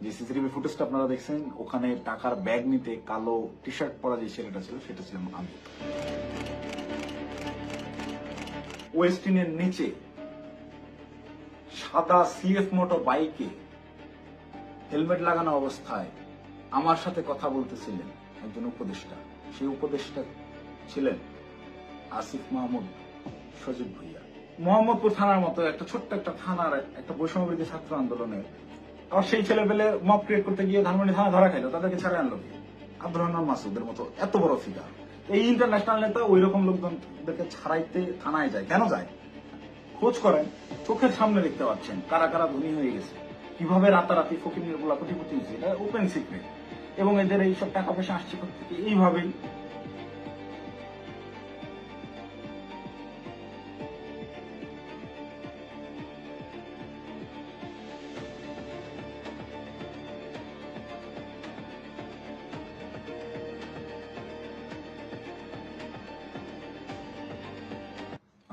যে সিসিটিভি ফুটেজটা আপনারা দেখছেন, ওখানে টাকার ব্যাগ নিতে কালো টি শার্ট পরা যে ছেলেটা ছিল সেটা ছিলাম আমি। ওয়েস্টিনের নিচে সাদা সিএফ মোটর বাইকে হেলমেট লাগানো অবস্থায় আমার সাথে কথা বলতেছিলেন একজন উপদেষ্টা। সেই উপদেষ্টা ছিলেন আসিফ মাহমুদ সজীব ভুইয়া। মোহাম্মদপুর থানার মতো একটা ছোট্ট একটা থানার একটা বৈষম্যবিরোধী ছাত্র আন্দোলনের আর সেই ছেলেপেলে মব ক্রিয়েট করতে গিয়ে ধানমন্ডি থানা ধরা খাইলো, তাদেরকে ছাড়ে আনলো কি? আব্দুর রহমান মাসুদের মতো এত বড় ফিগার, এই ইন্টারন্যাশনাল নেতা ওই রকম লোকজনদেরকে ছাড়াইতে থানায় যায়। কেন যায়? খোঁজ করেন, চোখের সামনে দেখতে পাচ্ছেন কারা কারা ধনী হয়ে গেছে, কিভাবে রাতারাতি ফকির নির্মলা কোটিপতি হয়েছে, এটা ওপেন সিক্রেট। এবং এদের এইসব টাকা পয়সা আসছে থেকে এইভাবেই।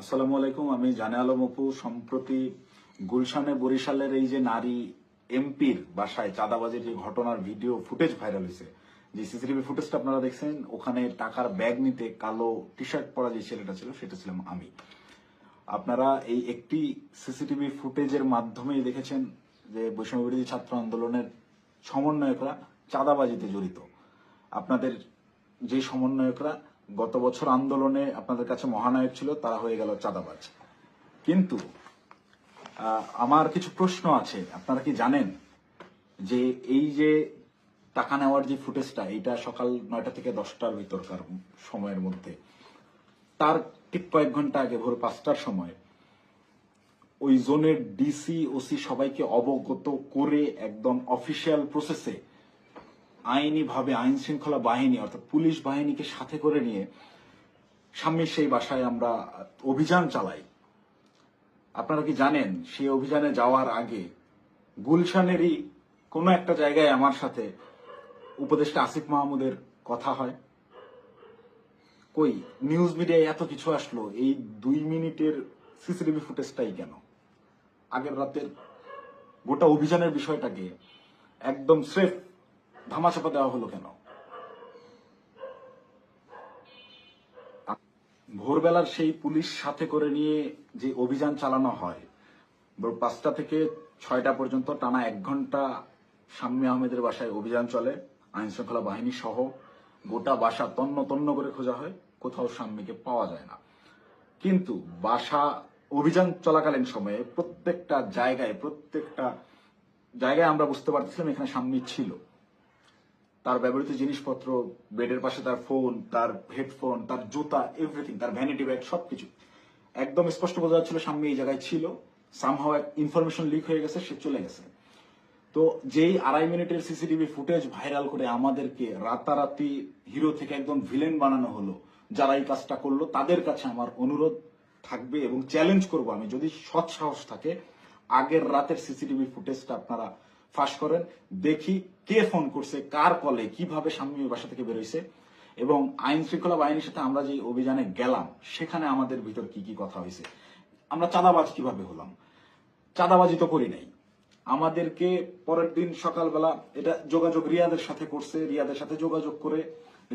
আসসালামু আলাইকুম, আমি জানে আলম অপু। সম্প্রতি গুলশানে বরিশালের এই যে নারী এমপির বাসায় চাঁদাবাজির যে ঘটনার ভিডিও ফুটেজ ভাইরাল হয়েছে, যে সিসিটিভি ফুটেজটা আপনারা দেখছেন, ওখানে টাকার ব্যাগ নিতে কালো টি শার্ট পরা যে ছেলেটা ছিল সেটা ছিলাম আমি। আপনারা এই একটি সিসিটিভি ফুটেজের মাধ্যমেই দেখেছেন যে বৈষম্যবিরোধী ছাত্র আন্দোলনের সমন্বয়করা চাঁদাবাজিতে জড়িত। আপনাদের যে সমন্বয়করা গত বছর আন্দোলনে আপনাদের কাছে মহানায়ক ছিল, তারা হয়ে গেল চাঁদাবাজ। কিন্তু আমার কিছু প্রশ্ন আছে। আপনারা কি জানেন যে এই যে টাকা নেওয়ার যে ফুটেজটা, এটা সকাল 9টা থেকে 10টার ভিতরকার সময়ের মধ্যে, তার ঠিক কয়েক ঘন্টা আগে ভোর 5টার সময় ওই জোনের ডিসি ওসি সবাইকে অবগত করে একদম অফিসিয়াল প্রসেসে আইনিভাবে আইন শৃঙ্খলা বাহিনী অর্থাৎ পুলিশ বাহিনীকে সাথে করে নিয়ে স্বামীর সেই বাসায় আমরা অভিযান চালাই। আপনারা কি জানেন সেই অভিযানে যাওয়ার আগে গুলশানেরই কোনো একটা জায়গায় আমার সাথে উপদেষ্টা আসিফ মাহমুদের কথা হয়? কই নিউজ মিডিয়ায় এত কিছু আসলো, এই 2 মিনিটের সিসিটিভি ফুটেজটাই কেন? আগের রাতের গোটা অভিযানের বিষয়টাকে একদম স্রেফ ধামাচাপা দেওয়া হলো কেন? ভোরবেলার সেই পুলিশ সাথে করে নিয়ে যে অভিযান চালানো হয়, 5টা থেকে 6টা পর্যন্ত টানা 1 ঘন্টা শাম্মী আহমেদের বাসায় অভিযান চলে, আইন শৃঙ্খলা বাহিনী সহ। গোটা বাসা তন্ন তন্ন করে খোঁজা হয়, কোথাও শাম্মীকে পাওয়া যায় না। কিন্তু বাসা অভিযান চলাকালীন সময়ে প্রত্যেকটা জায়গায় আমরা বুঝতে পারতেছিলাম এখানে শাম্মী ছিল। তার ব্যবহৃত জিনিসপত্র, বেডের পাশে তার ফোন, তার হেডফোন, তার জুতা, এভরিথিং, তার ভ্যানিটি ব্যাগ, সবকিছু একদম স্পষ্ট বোঝা যাচ্ছিল শাম্মী এই জায়গায় ছিল। সামহাও ইনফরমেশন লিক হয়ে গেছে, সে চলে গেছে। তো যেই 2.5 মিনিটের সিসিটিভি ফুটেজ ভাইরাল করে আমাদেরকে রাতারাতি হিরো থেকে একদম ভিলেন বানানো হলো, যারা এই কাজটা করলো তাদের কাছে আমার অনুরোধ থাকবে এবং চ্যালেঞ্জ করব আমি, যদি সৎ সাহস থাকে আগের রাতের সিসিটিভি ফুটেজটা আপনারা ফাঁস করেন, দেখি কে ফোন করছে, কার কলে, কিভাবে শাম্মীর বাসা থেকে বেরোইছে, এবং আইন শৃঙ্খলা বাহিনীর সাথে আমরা যে অভিযানে গেলাম সেখানে আমাদের ভিতর কি কি কথা হয়েছে, আমরা চাঁদাবাজ কিভাবে হলাম। চাঁদাবাজি তো করি নাই। আমাদেরকে পরের দিন সকালবেলা এটা যোগাযোগ রিয়াদের সাথে করছে, রিয়াদের সাথে যোগাযোগ করে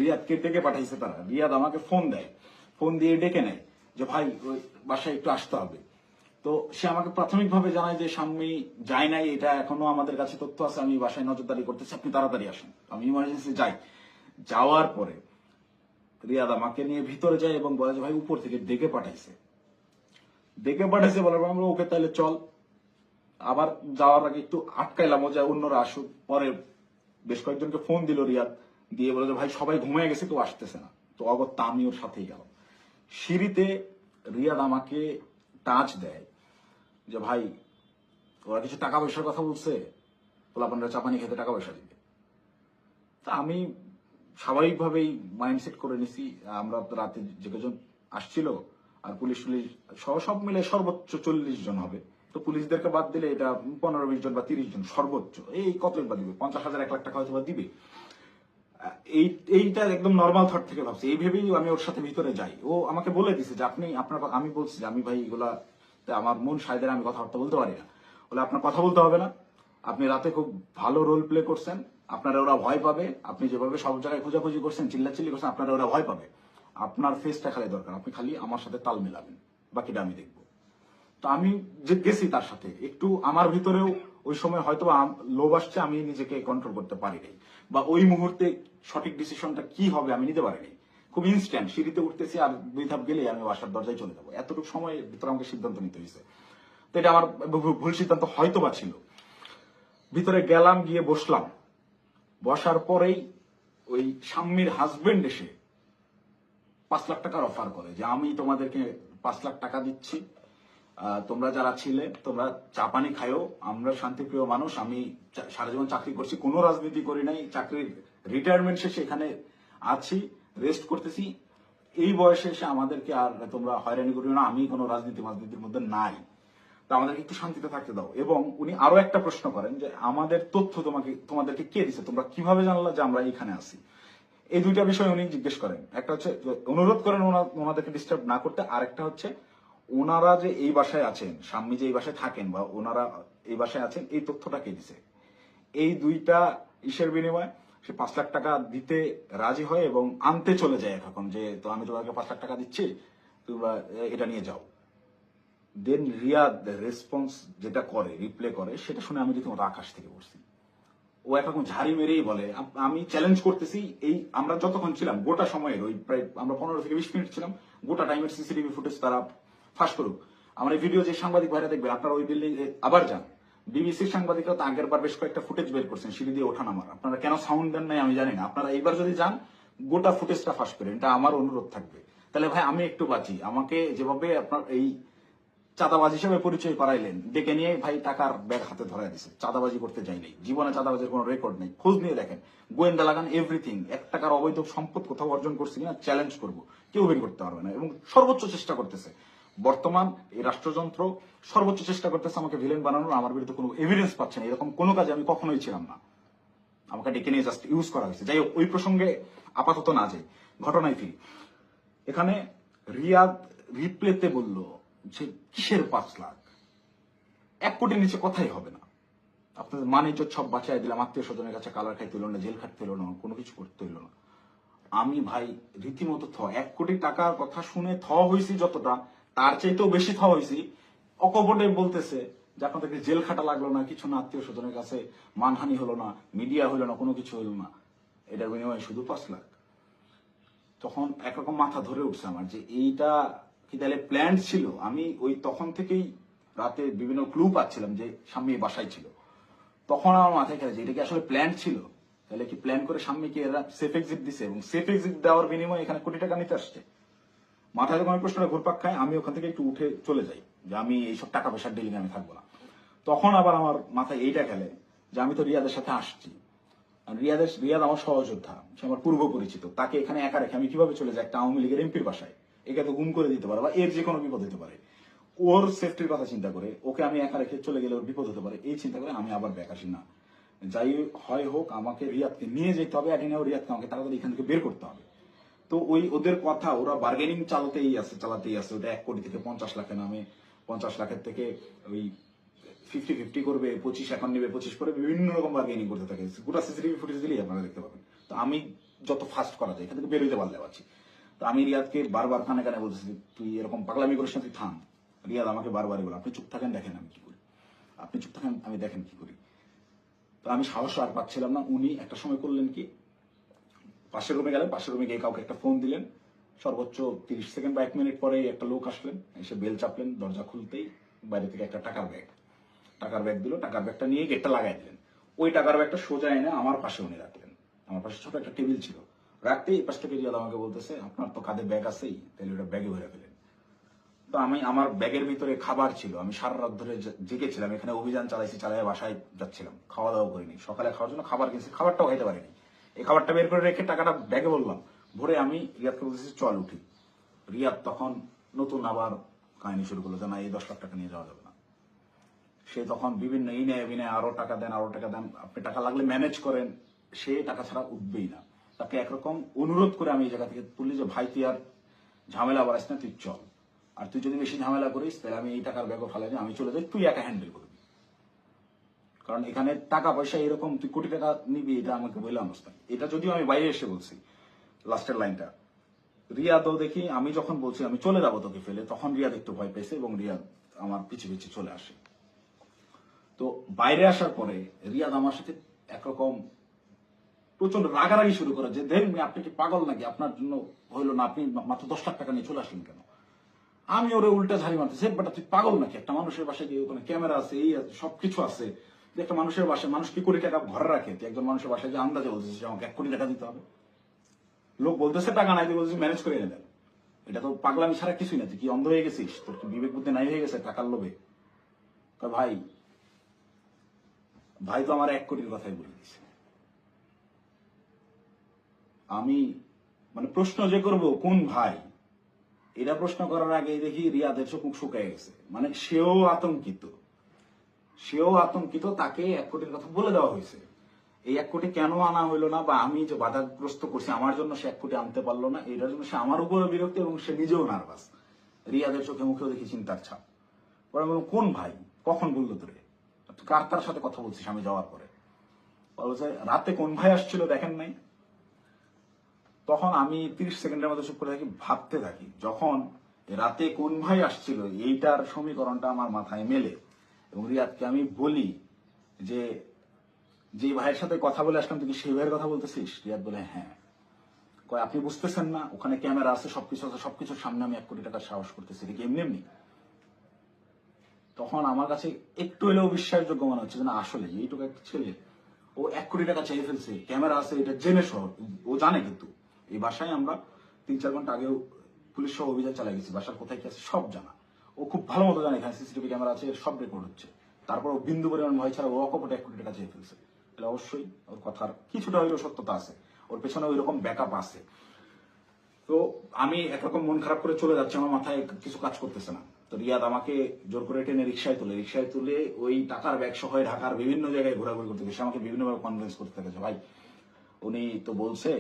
রিয়াদকে ডেকে পাঠাইছে তারা। রিয়াদ আমাকে ফোন দেয়, ফোন দিয়ে ডেকে নেয় যে ভাই ওই বাসায় একটু আসতে হবে। তো সে আমাকে প্রাথমিকভাবে জানায় যে শাম্মী যায় নাই, এটা এখনো আমাদের কাছে তথ্য আছে, আমি বাসায় নজরদারি করতেছি, আপনি তাড়াতাড়ি আসেন। আমি ইমার্জেন্সি যাই। যাওয়ার পরে রিয়াদ আমাকে নিয়ে ভিতরে যায় এবং বলে যে ভাই উপর থেকে ডেকে পাঠাইছে বলার পর আমরা ওকে তাহলে চল। আবার যাওয়ার আগে একটু আটকাইলাম, যে অন্যরা আসুক। পরে বেশ কয়েকজনকে ফোন দিল রিয়াদ, দিয়ে বলে যে ভাই সবাই ঘুমিয়ে গেছে, কেউ আসতেছে না। তো অগত্যা আমি ওর সাথেই গেলাম। সিঁড়িতে রিয়াদ আমাকে টাচ দেয় যে ভাই ওরা কিছু টাকা পয়সার কথা বলছে, পোলাপানরা চাপানি খেতে টাকা পয়সা দিবে। তা আমি স্বাভাবিকভাবেই মাইন্ডসেট করে নিছি, আমরা রাতে যে কজন আসছিল আর পুলিশ সহ সব মিলে সর্বোচ্চ 40 জন হবে। তো পুলিশদেরকে বাদ দিলে এটা 15-20 জন বা 30 জন সর্বোচ্চ। এই কতই বা দিবে, 50,000 1 লাখ টাকা হয়তো বা দিবে। এইটা একদম নর্মাল থট থেকে ভাবছি। এই ভেবেই আমি ওর সাথে ভিতরে যাই। ও আমাকে বলে দিছে যে আমি বলছি যে আমি ভাই এগুলা আমার মন সাইদের, আমি কথাবার্তা বলতে পারি না। বলে আপনার কথা বলতে হবে না, আপনি রাতে খুব ভালো রোল প্লে করছেন, আপনারা ওরা ভয় পাবে। আপনি যেভাবে সব জায়গায় খোঁজাখুঁজি করছেন, চিল্লাচিল্লি করছেন, আপনারা ওরা ভয় পাবে। আপনার ফেসটা খালি দরকার, আপনি খালি আমার সাথে তাল মেলাবেন, বাকিটা আমি দেখবো। তো আমি যে গেছি তার সাথে, একটু আমার ভিতরেও ওই সময় হয়তো লোভ আসছে, আমি নিজেকে কন্ট্রোল করতে পারি নাই, বা ওই মুহূর্তে সঠিক ডিসিশনটা কি হবে আমি নিতে পারি নাই। খুব ইনস্ট্যান্ট, সিঁড়িতে উঠতেছি আর 2 ধাপ গেলেই আমি বাসার দরজায় চলে যাবো, এতটুকু সময়ের ভিতরে আমাকে সিদ্ধান্ত নিতে হয়েছে। তো এটা আমার ভুল সিদ্ধান্ত হয়তো বা ছিল। ভিতরে গেলাম, গিয়ে বসলাম। বসার পরেই ওই শাম্মীর হাজবেন্ড এসে 5 লাখ টাকার অফার করে যে আমি তোমাদেরকে 5 লাখ টাকা দিচ্ছি, তোমরা যারা ছিলে তোমরা চা পানি খায়ো, আমরা শান্তিপ্রিয় মানুষ, আমি সারা জীবন চাকরি করছি, কোনো রাজনীতি করি নাই, চাকরির রিটায়ারমেন্ট শেষে এখানে আছি, রেস্ট করতেছি, এই বয়সে এসে আমাদেরকে আর তোমরা হয়রানি করিও না, আমি কোনো রাজনীতির মধ্যে নাই, তো আমাদেরকে একটু শান্তিতে থাকতে দাও। এবং উনি আরো একটা প্রশ্ন করেন যে আমাদের তথ্য তোমাদেরকে কে দিছে, তোমরা কিভাবে জানলা যে আমরা এখানে আছি। এই দুইটা বিষয় উনি জিজ্ঞেস করেন। একটা হচ্ছে অনুরোধ করেন ওনাদেরকে ডিস্টার্ব না করতে, আর একটা হচ্ছে ওনারা যে এই বাসায় আছেন, স্বামী যে এই বাসায় থাকেন বা ওনারা এই বাসায় আছেন, এই তথ্যটা কে দিছে। এই দুইটা ইসের বিনিময়ে সে 5 লাখ টাকা দিতে রাজি হয় এবং আনতে চলে যায় এখন, যে তো আমি তোমাকে 5 লাখ টাকা দিচ্ছি, তোমরা এটা নিয়ে যাও। দেন রিয়াদ রেসপন্স যেটা করে, রিপ্লে করে, সেটা শুনে আমি রীতিমতো আকাশ থেকে পড়ছি। ও একরকম ঝাড়ি মেরেই বলে আমি চ্যালেঞ্জ করতেছি, এই আমরা যতক্ষণ ছিলাম গোটা সময়ের ওই প্রায় আমরা 15 থেকে 20 মিনিট ছিলাম, গোটা টাইমের সিসিটিভি ফুটেজ তারা ফাঁস করুক। আমার এই ভিডিও যে সাংবাদিক ভাইরা দেখবেন, আপনারা ওই বিল্ডিং আবার যান, বিবিসির সাংবাদিকরা তো আগের বার বেশ কয়েকটা ফুটেজ বের করছেন সিঁড়ি দিয়ে ওঠা নামার, আপনারা কেন সাউন্ড দেন নাই আমি জানি না। আপনারা এইবার যদি যান গোটা ফুটেজটা ফাঁস করেন, এটা আমার অনুরোধ থাকবে। তাহলে ভাই আমি একটু বাঁচি। আমাকে যেভাবে আপনার এই চাঁদাবাজ হিসেবে পরিচয় করাইলেন, ডেকে নিয়ে ভাই টাকার ব্যাগ হাতে ধরাই দিছে, চাঁদাবাজি করতে যাই নাই, জীবনে চাঁদাবাজির কোনো রেকর্ড নেই, খোঁজ নিয়ে দেখেন, গোয়েন্দা লাগান, এভরিথিং। 1 টাকার অবৈধ সম্পদ কোথাও অর্জন করছে কিনা চ্যালেঞ্জ করবো, কেউ বের করতে পারবে না। এবং সর্বোচ্চ চেষ্টা করতেছে বর্তমান এই রাষ্ট্রযন্ত্র, সর্বোচ্চ চেষ্টা করতেছে আমাকে ভিলেন বানানোর। আমার বিরুদ্ধে কোনো এভিডেন্স পাচ্ছে না, এরকম কোনো কাজে আমি কখনোই ছিলাম না, আমাকে ডেকে নিয়ে জাস্ট ইউজ করা হয়েছে। যাই হোক, ওই প্রসঙ্গে আপাতত না যাই, ঘটনায় ফিরি। এখানে রিয়াদ রিপ্লেতে বলল যে কিসের 5 লাখ, 1 কোটির নিচে কথাই হবে না, আপনাদের মানে সব বাঁচাই দিলাম, আত্মীয় স্বজনের কাছে কালার খাইতে হইল না, জেল খাটতে হইল না, কোনো কিছু করতে হইল না। আমি ভাই রীতিমতো 1 কোটি টাকার কথা শুনে হয়েছি যতটা, তার চাইতেও বেশি হয়েছি। অকপটে বলতেছে যে আপনাদেরকে জেল খাটা লাগলো না, কিছু না, আত্মীয় স্বজনের কাছে মানহানি হলো না, মিডিয়া হইলো না, কোনো কিছু হইলো না, এটার বিনিময়ে শুধু 5 লাখ। তখন একরকম মাথা ধরে উঠছে আমার যে এইটা কি তাহলে প্ল্যান ছিল। আমি ওই তখন থেকেই রাতে বিভিন্ন ক্লু পাচ্ছিলাম যে স্বামী বাসায় ছিল। তখন আমার মাথায় খেলে যে এটা কি আসলে প্ল্যান ছিল, তাহলে কি প্ল্যান করে স্বামীকে এরা সেফ এক্সিট দিছে এবং সেফ এক্সিট দেওয়ার বিনিময়ে এখানে কোটি টাকা নিতে আসছে। মাথায় যখন আমি প্রশ্নটা ঘুরপাক খায়, আমি ওখান থেকে একটু উঠে চলে যাই যে আমি এইসব টাকা পয়সার ডিলিং আমি থাকবো না। তখন আবার আমার মাথায় এইটা খেলে যে আমি তো রিয়াদের সাথে আসছি, রিয়াদ আমার সহযোদ্ধা, সে আমার পূর্ব পরিচিত, তাকে এখানে একা রেখে আমি কিভাবে চলে যাই একটা আওয়ামী লীগের এমপির বাসায়? একে তো গুম করে দিতে পারে বা এর যে কোনো বিপদ হতে পারে। ওর সেফটির কথা চিন্তা করে ওকে আমি একা রেখে চলে গেলে ওর বিপদ হতে পারে, এই চিন্তা করে আমি আবার ব্যাক আসি না। যাই হয় হোক, আমাকে রিয়াদকে নিয়ে যেতে হবে, অ্যাডিনাও রিয়াদকে আমাকে তাড়াতাড়ি এখান থেকে বের করতে হবে। তো ওই ওদের কথা, ওরা বার্গেনিং চালাতেই আছে। ওটা 1 কোটি থেকে 50 লাখে নামে, 50 লাখের থেকে ওই 50-50 করবে, 25 এখন নেবে, 25 করে বিভিন্ন রকম বার্গেনিং করতে থাকে। গোটা সিসিটিভি ফুটেজ দিলেই আপনারা দেখতে পাবেন। তো আমি যত ফাস্ট করা যায় এখান থেকে বেরোতে পারলে পারছি। তো আমি রিয়াদকে বারবার কানে কানে বলতেছি তুই এরকম পাগলামি করিস না, তুই থাম। রিয়াদ আমাকে বারবারই বলে আপনি চুপ থাকেন, দেখেন আমি কি করি, আপনি চুপ থাকেন, আমি দেখেন কি করি। তো আমি সাহস আর পাচ্ছিলাম না। উনি একটা সময় করলেন কি, পাশের রুমে গেলেন, পাশের রুমে গিয়ে কাউকে একটা ফোন দিলেন, সর্বোচ্চ 30 সেকেন্ড বা 1 মিনিট পরেই একটা লোক আসলেন, এসে বেল চাপলেন, দরজা খুলতেই বাইরে থেকে একটা টাকার ব্যাগ দিল, টাকার ব্যাগটা নিয়ে গেটটা লাগাই দিলেন। ওই টাকার ব্যাগটা সোজা এনে আমার পাশে উনি রাখলেন, আমার পাশে ছোট একটা টেবিল ছিল, রাখতেই এই পাশ থেকে রিয়াদ আমাকে বলতেছে আপনার তো কাঁধে ব্যাগ আছেই, তাহলে ওটা ব্যাগে ভরে ফেলেন। তো আমি, আমার ব্যাগের ভিতরে খাবার ছিল, আমি সারা রাত ধরে জেগেছিলাম, এখানে অভিযান চালিয়ে বাসায় যাচ্ছিলাম, খাওয়া দাওয়া করিনি, সকালে খাওয়ার জন্য খাবার কিনছি, খাবারটাও খাইতে পারিনি। এই খাবারটা বের করে রেখে টাকাটা ব্যাগে বললাম ভরে, আমি রিয়াদকে বলতেছি চল উঠি। রিয়াদ তখন নতুন আবার কাহিনী শুরু করলো যে না, এই 10 লাখ টাকা নিয়ে যাওয়া যাবে না। সে তখন বিভিন্ন ইনে বিনায় আরো টাকা দেন, আপনি টাকা লাগলে ম্যানেজ করেন, সে টাকা ছাড়া উঠবেই না। তাকে একরকম অনুরোধ করে আমি এই জায়গা থেকে তুললি যে ভাই তুই আর ঝামেলা বাড়াইস না, তুই চল, আর তুই যদি বেশি ঝামেলা করিস তাহলে আমি এই টাকার ব্যাগও ফালাই, আমি চলে যাই, তুই একা হ্যান্ডেল করবি। কারণ এখানে টাকা পয়সা এরকম তুই কোটি টাকা নিবি এটা আমাকে বলে অবস্থা। এটা যদিও আমি বাইরে এসে বলছি লাস্টের লাইনটা। রিয়াদও দেখি আমি যখন বলছি আমি চলে যাবো তোকে ফেলে, তখন রিয়াদ একটু ভয় পেয়েছে এবং রিয়াদ আমার পিছে পিছে চলে আসে। তো বাইরে আসার পরে রিয়াদ আমার সাথে একরকম প্রচন্ড রাগারাগি শুরু করে যে দেখুন আপনি কি পাগল নাকি, আপনার জন্য হইলো না, আপনি মাত্র 10 লাখ টাকা নিয়ে চলে আসলেন কেন। আমি ওরে উল্টা ঝাড়ি মারতেছি, বেটা তুই পাগল নাকি, একটা মানুষের বাসায় গিয়ে ওখানে ক্যামেরা আছে, এই আছে, সবকিছু আছে, যে একটা মানুষের বাসায় মানুষ কি কোটি টাকা ঘরে রাখে, তুই একজন মানুষের বাসায় যে আন্দাজে বলতেছিস যে আমাকে 1 কোটি টাকা দিতে হবে। লোক বলতেছে টাকা নাই, তুই বলছিস ম্যানেজ করে এনে দেন। এটা তো পাগলামি ছাড়া কিছুই না। তুই কি অন্ধ হয়ে গেছিস, তোর কি বিবেক বুদ্ধি নাই হয়ে গেছে টাকার লোভে। ভাই ভাই তো আমার 1 কোটির কথাই বলে দিছে। আমি মানে প্রশ্ন যে করবো কোন ভাই, এটা প্রশ্ন করার আগে দেখি রিয়াদের চোখ মুখ শুকায় গেছে। মানে সেও আতঙ্কিত, তাকে 1 কোটির কথা বলে দেওয়া হয়েছে। এই 1 কোটি কেন আনা হইলো না, বা আমি যে বাধাগ্রস্ত করছি আমার জন্য সে 1 কোটি আনতে পারলো না, এটার জন্য সে আমার উপরে বিরক্ত এবং সে নিজেও নার্ভাস। রিয়াদের চোখে মুখেও দেখি চিন্তার ছাপ। পরে আমি বললাম কোন ভাই, কখন বললো তোরে, কার সাথে কথা বলছিস আমি যাওয়ার পরে। বলছে রাতে কোন ভাই আসছিল দেখেন নাই। তখন আমি 30 সেকেন্ডের মতো চুপ করে থাকি, ভাবতে থাকি। যখন রাতে কোন ভাই আসছিল এইটার সমীকরণটা আমার মাথায় মেলে এবং রিয়াদকে আমি বলি যে ভাইয়ের সাথে কথা বলে আসলাম তুই কি সেই ভাইয়ের কথা বলতেছিস। রিয়াদ বলে হ্যাঁ। কয় আপনি বুঝতেছেন না, ওখানে ক্যামেরা আছে, সবকিছু আছে, সবকিছুর সামনে আমি 1 কোটি টাকার সাহস করতেছি, এটা কি এমনি এমনি। তখন আমার কাছে একটু হলেও বিশ্বাসযোগ্য মনে হচ্ছে যে না আসলে এইটুকু একটা ছেলে ও 1 কোটি টাকা চেয়ে ফেলছে, ক্যামেরা আছে এটা জেনে সহ, ও জানে। কিন্তু এই বাসায় আমরা 3-4 ঘন্টা আগেও পুলিশ সহ অভিযান চালাই গেছি, বাসার কোথায় কি আছে সব জানা। ও খুব ভালো মতো জানে এখানে সিসিটিভি ক্যামেরা আছে, সব রেকর্ড হচ্ছে। তারপর ও বিন্দু পরিমাণ ভয় ছাড়া ও অকপটে 1 কোটি টাকা চেয়ে ফেলছে। তাহলে অবশ্যই ওর কথার কিছুটা হলেও সত্যতা আছে, ওর পেছনে ওই রকম ব্যাকআপ আছে। তো আমি একরকম মন খারাপ করে চলে যাচ্ছি, আমার মাথায় কিছু কাজ করতেছে না। তো রিয়াদ আমাকে জোর করে টেনে রিক্সায় তুলে ওই টাকার ব্যাগ সহ ঢাকার বিভিন্ন জায়গায় ঘোরাঘুরি করতে গেছে। আমাকে বিভিন্নভাবে কনভিন্স করতে গেছে, ভাই উনি তো বলছে।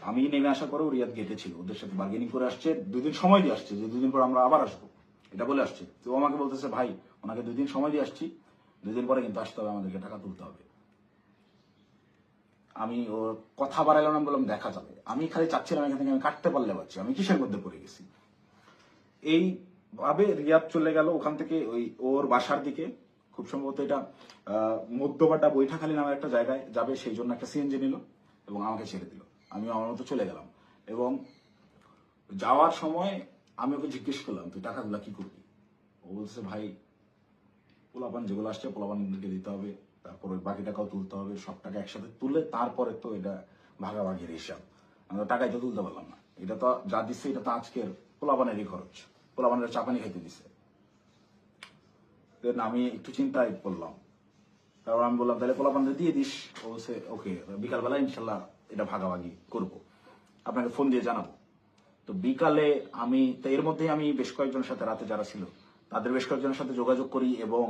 আমি নেমে আসার পরেও রিয়াদ গেটে ছিল, ওদের সাথে বার্গেনিং করে আসছে, 2 দিন সময় দিয়ে আসছে যে 2 দিন পর আমরা আবার আসবো, এটা বলে আসছে। তো আমাকে বলতেছে ভাই ওনাকে 2 দিন সময় দিয়ে আসছি, 2 দিন পরে কিন্তু আসতে হবে, আমাদেরকে টাকা তুলতে হবে। আমি ওর কথা বাড়াইলাম না, বললাম দেখা যাবে। আমি খালি চাচ্ছিলাম এখান থেকে আমি কাটতে পারলে পাচ্ছি, আমি কিসের মধ্যে পড়ে গেছি। এই ভাবে রিয়াদ চলে গেল ওখান থেকে ওই ওর বাসার দিকে। খুব সম্ভবত এটা মধ্যবাড্ডা বৈঠাখালী নামের একটা জায়গায় যাবে, সেই জন্য একটা সিএনজি নিল এবং আমাকে ছেড়ে দিল। আমি আমার মতো চলে গেলাম এবং যাওয়ার সময় আমি ওকে জিজ্ঞেস করলাম তুই টাকাগুলা কি করবি। ও বলছে ভাই পোলাপান যেগুলো আসছে পোলাপানদেরকে দিতে হবে, তারপর ওই বাকি টাকাও তুলতে হবে, সব টাকা একসাথে তুলে তারপরে তো এটা ভাগাভাগির হিসাব। আমরা টাকাই তো তুলতে পারলাম না, এটা তো যা দিচ্ছে এটা তো আজকের পোলাপানেরই খরচ, পোলাপানের চাপানি খাইতে দিছে। আমি একটু চিন্তায় পড়লাম, তারপর আমি বললাম তাহলে পোলাপানদের দিয়ে দিস। ও বলছে ওকে, বিকালবেলা ইনশাল্লাহ এটা ভাগাভাগি করবো, আপনাকে ফোন দিয়ে জানাবো। তো বিকালে আমি তো এর মধ্যেই আমি বেশ কয়েকজনের সাথে রাতে যারা ছিল তাদের বেশ কয়েকজনের সাথে যোগাযোগ করি এবং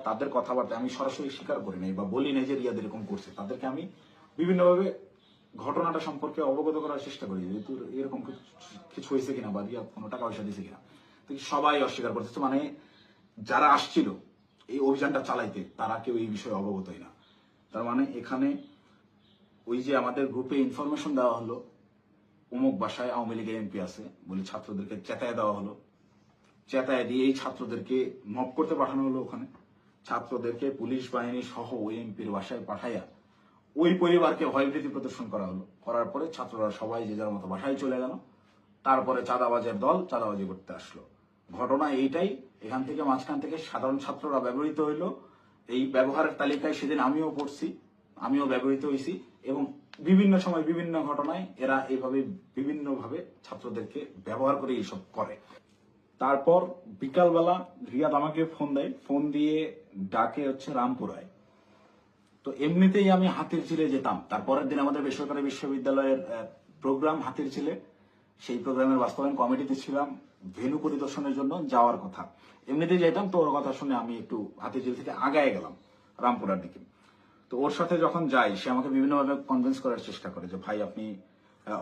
তাদের কথাবার্তা আমি সরাসরি স্বীকার করি নাই বা বলি নাই যে রিয়াদ এরকম করছে। তাদেরকে আমি বিভিন্নভাবে ঘটনাটা সম্পর্কে অবগত করার চেষ্টা করি যে তোর এরকম কিছু হয়েছে কিনা বা রিয়াদ কোনো টাকা পয়সা দিয়েছে কিনা। তো সবাই অস্বীকার করতেছে, মানে যারা আসছিল এই অভিযানটা চালাইতে তারা কেউ এই বিষয়ে অবগতই না। তার মানে এখানে ওই যে আমাদের গ্রুপে ইনফরমেশন দেওয়া হলো অমুক বাসায় আওয়ামী লীগের এমপি আছে বলে ছাত্রদেরকে চেতায় দেওয়া হলো, চেতায় দিয়ে এই ছাত্রদেরকে মব করতে পাঠানো হলো। ওখানে ছাত্রদেরকে পুলিশ বাহিনী সহ ওই এমপির বাসায় পাঠাইয়া ওই পরিবারকে ভয়ভীতি প্রদর্শন করা হলো। করার পরে ছাত্ররা সবাই যে যার মতো বাসায় চলে গেল। তারপরে চাঁদাবাজের দল চাঁদাবাজি করতে আসলো। ঘটনা এইটাই। এখান থেকে মাঝখান থেকে সাধারণ ছাত্ররা ব্যবহৃত হইলো। এই ব্যবহারের তালিকায় সেদিন আমিও পড়ছি, আমিও ব্যবহৃত হয়েছি এবং বিভিন্ন সময় বিভিন্ন ঘটনায় এরা এইভাবে বিভিন্নভাবে ছাত্রদেরকে ব্যবহার করে এইসব করে। তারপর বিকালবেলা রিয়াদ আমাকে ফোন দেয়, ফোন দিয়ে ডাকে হচ্ছে রামপুরায়। তো এমনিতেই আমি হাতিরঝিলে যেতাম, তারপরের দিন আমাদের বেসরকারি বিশ্ববিদ্যালয়ের প্রোগ্রাম হাতিরঝিলে, সেই প্রোগ্রামের বাস্তবায়ন কমিটিতে ছিলাম, ভেন্যু পরিদর্শনের জন্য যাওয়ার কথা। এমনিতেই যেতাম, তো ওর কথা শুনে আমি একটু হাতিরঝিল থেকে আগায় গেলাম রামপুরার দিকে। তো ওর সাথে যখন যাই সে আমাকে বিভিন্নভাবে কনভিন্স করার চেষ্টা করে যে ভাই আপনি